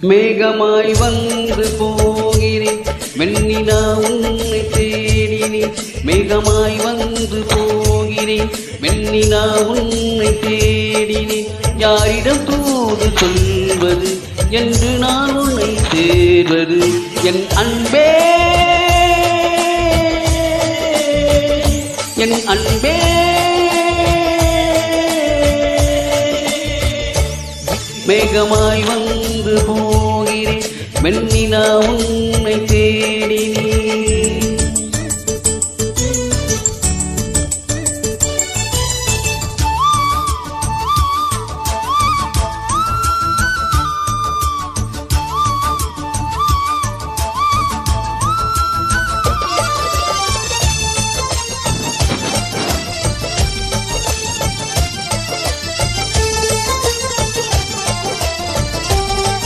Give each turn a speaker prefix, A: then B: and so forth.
A: மேகமாய் வந்து போகிறேன் வெண்ணிலா உன்னை தேடினேன். மேகமாய் வந்து போகிறேன் வெண்ணிலா உன்னை தேடினேன். யாரிடம் தூது சொல்வது என்று நான் உன்னை சேர்வது என் அன்பே என் அன்பே. மேகமாய் வந்து போகிறேன் வெண்ணிலா உன்